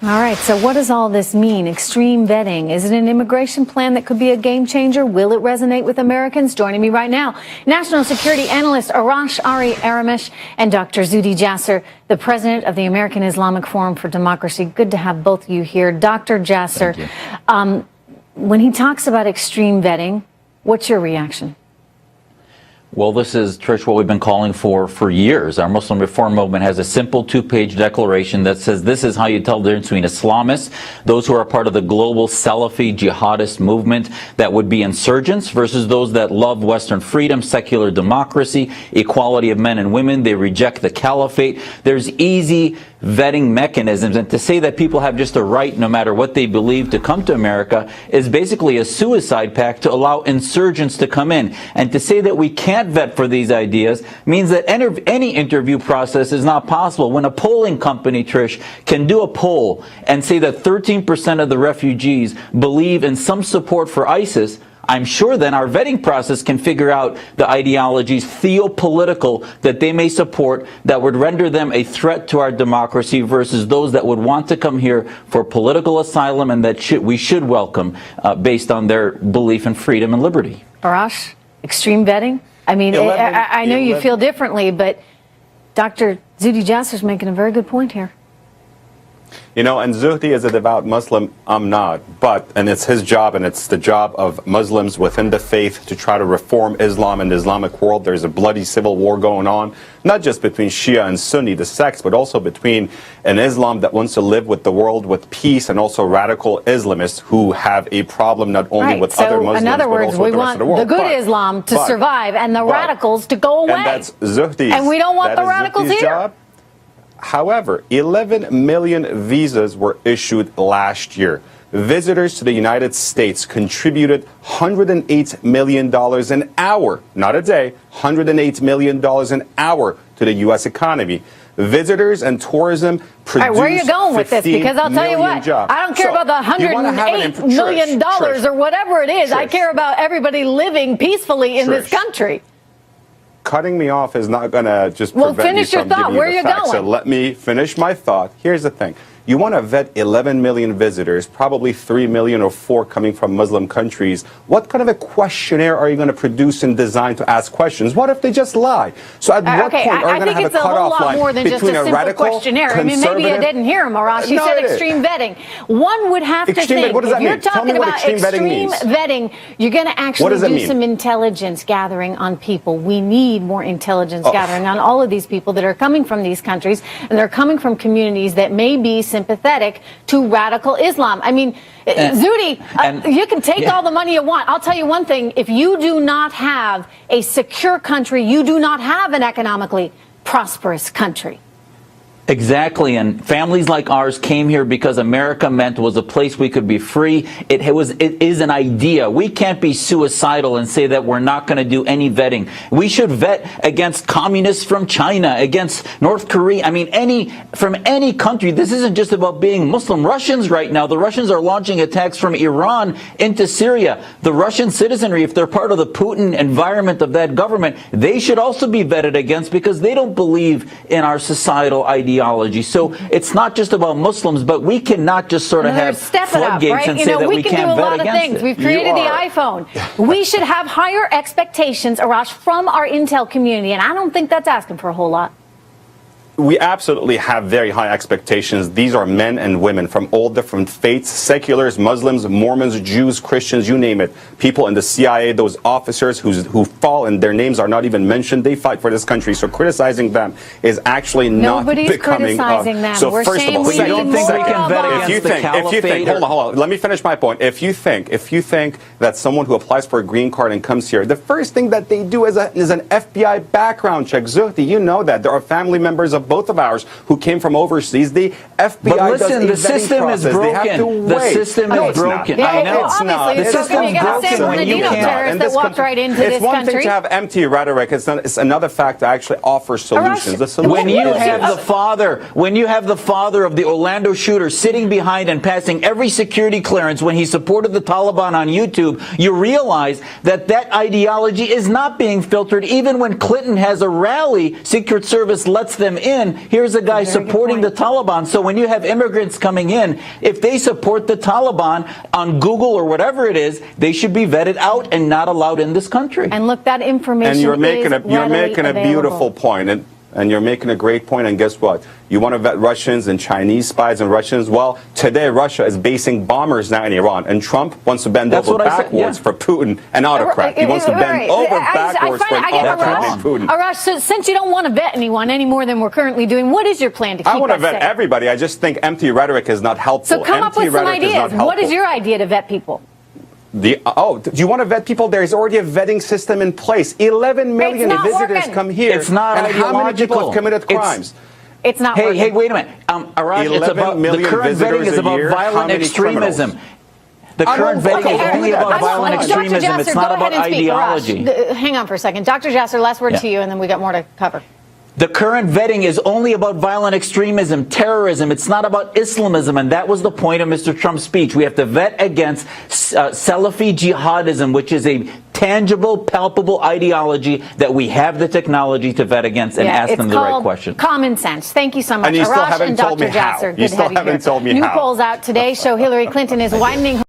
All right, so what does all this mean? Extreme vetting. Is it an immigration plan that could be a game changer? Will it resonate with Americans? Joining me right now, national security analyst Arash Ari Aramesh and Dr. Zuhdi Jasser, the president of the American Islamic Forum for Democracy. Good to have both of you here. Dr. Jasser, when he talks about extreme vetting, what's your reaction? Well, this is, Trish, what we've been calling for years. Our Muslim reform movement has a simple two-page declaration that says this is how you tell the difference between Islamists, those who are part of the global Salafi jihadist movement that would be insurgents, versus those that love Western freedom, secular democracy, equality of men and women. They reject the caliphate. There's easy vetting mechanisms, and to say that people have just a right, no matter what they believe, to come to America is basically a suicide pact to allow insurgents to come in. And to say that we can't vet for these ideas means that any interview process is not possible. When a polling company, Trish, can do a poll and say that 13% of the refugees believe in some support for ISIS, I'm sure then our vetting process can figure out the ideologies, theo-political, that they may support that would render them a threat to our democracy versus those that would want to come here for political asylum and that we should welcome based on their belief in freedom and liberty. Arash, extreme vetting? I mean, I know you feel differently, but Dr. Zuhdi Jasser is making a very good point here. You know, and Zuhdi is a devout Muslim, I'm not, and it's his job and it's the job of Muslims within the faith to try to reform Islam and the Islamic world. There's a bloody civil war going on, not just between Shia and Sunni, the sects, but also between an Islam that wants to live with the world with peace and also radical Islamists who have a problem not only with other Muslims, in other words, but also with we the rest want of the world. The good Islam to survive and the radicals to go away. And that's Zuhdi's. And we don't want the radicals here. Job. However, 11 million visas were issued last year. Visitors to the United States contributed $108 million an hour, not a day, $108 million an hour to the U.S. economy. Visitors and tourism produce. All right, where are you going with this? Because I'll tell you what, jobs. I don't care about the $108 million or whatever it is. I care about everybody living peacefully in this country. Cutting me off is not going to just prevent finish me your from thought. giving you Where are you the facts. going? So let me finish my thought. Here's the thing. You want to vet 11 million visitors, probably 3 million or 4 coming from Muslim countries. What kind of a questionnaire are you going to produce and design to ask questions? What if they just lie? So at what point are you going to have a cutoff line more than just a simple questionnaire? I mean, maybe you didn't hear him, Arash. He said extreme vetting. One would have to think, what does that if you're mean? talking about extreme vetting, you're going to actually do some intelligence gathering on people. We need more intelligence gathering on all of these people that are coming from these countries, and they're coming from communities that may be sympathetic to radical Islam. I mean, Zuhdi, you can take all the money you want. I'll tell you one thing. If you do not have a secure country, you do not have an economically prosperous country. Exactly, and families like ours came here because America was a place we could be free. It is an idea. We can't be suicidal and say that we're not going to do any vetting. We should vet against communists from China, against North Korea. I mean, from any country. This isn't just about being Muslim. Russians right now, the Russians are launching attacks from Iran into Syria. The Russian citizenry, if they're part of the Putin environment of that government, they should also be vetted against because they don't believe in our societal ideology. So it's not just about Muslims, but we cannot just sort of have floodgates and say that we can't vet against it. We've created the iPhone. We should have higher expectations, Arash, from our intel community, and I don't think that's asking for a whole lot. We absolutely have very high expectations. These are men and women from all different faiths, seculars, Muslims, Mormons, Jews, Christians, you name it. People in the CIA, those officers who fall and their names are not even mentioned, they fight for this country. So criticizing them is actually not becoming... criticizing them. So We're first of all, saying second, we can vet against the caliphate. hold on, let me finish my point. If you think that someone who applies for a green card and comes here, the first thing that they do is an FBI background check. Zuhdi, you know that. There are family members of both of ours who came from overseas. The FBI does a the system is broken. The system is broken. I know it's not. The system is broken when you can't. That walked right into this country. It's one thing to have empty rhetoric. It's another fact to actually offer solutions. The solution when you have the father of the Orlando shooter sitting behind and passing every security clearance when he supported the Taliban on YouTube, you realize that ideology is not being filtered. Even when Clinton has a rally, Secret Service lets them in. in, here's a guy supporting the Taliban. So when you have immigrants coming in, if they support the Taliban on Google or whatever it is, they should be vetted out and not allowed in this country. And look, that information and you're making a available. beautiful point, and you're making a great point. And guess what? You want to vet Russians and Chinese spies and Russians. Well, today Russia is basing bombers now in Iran, and Trump wants to bend over backwards for Putin, an autocrat. He wants to bend over backwards for an autocrat, Putin. Arash, so since you don't want to vet anyone any more than we're currently doing, what is your plan to keep us safe? I want to vet everybody. I just think empty rhetoric is not helpful. So come up with some ideas. What is your idea to vet people? Do you want to vet people? There is already a vetting system in place. 11 million visitors come here. It's not and ideological. How many people have committed crimes? It's not working. Hey, wait a minute. Arash, it's about the current vetting is about violent extremism. The current vetting is only about violent extremism. Jasser, it's not about ideology. Hang on for a second. Dr. Jasser, last word to you, and then we got more to cover. The current vetting is only about violent extremism, terrorism. It's not about Islamism, and that was the point of Mr. Trump's speech. We have to vet against Salafi jihadism, which is a tangible, palpable ideology that we have the technology to vet against and ask them the right question. Common sense. Thank you so much, and you still Arash haven't and told Dr. me how. Jasser. You still haven't told me how. New polls out today show Hillary Clinton is widening her